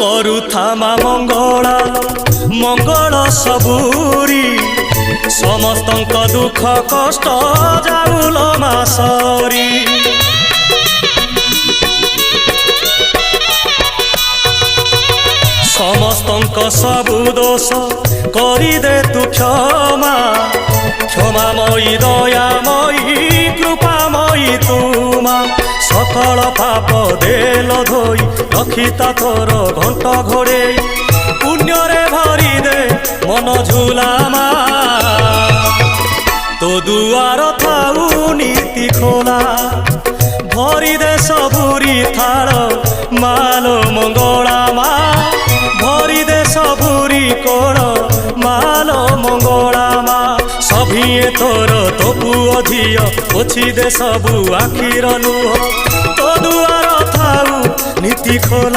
କରୁଥାମା ମଙ୍ଗଳା ମଙ୍ଗଳ ସବୁରି ସମସ୍ତଙ୍କ ଦୁଃଖ କଷ୍ଟ ଯାଉଲ ମା ସରି। ସମସ୍ତଙ୍କ ସବୁ ଦୋଷ କରିଦେ ତୁ କ୍ଷମା କ୍ଷମାମୟୀ ଦୟାମୟୀ କୃପାମୟୀ ତୁମା ସକଳ ପାପ ଦେଲ ଧୋଇ ରଖିତା ତୋର ଘଣ୍ଟ ଘୋଡ଼େଇ ପୁଣ୍ୟରେ ଭରିଦେ ମନ ଝୁଲାମା ତୋ ଦୁଆର ଥାଉ ନୀତି ଖୋଲା ଭରିଦେ ସବୁରି ଥାଳ ମାଲୋ ମଙ୍ଗଳା ମା ଭରିଦେ ସବୁରି କୋଳ ମାଲୋ ମଙ୍ଗଳା ମା ସଭିଏ ତୋର ତୋ ପୁଅ ଝିଅ ପୋଛିଦେ ସବୁ ଆଖିର ଲୁହ ତୋ ଦୁଆର ଥାଉ ନୀତି ଖୋଲା।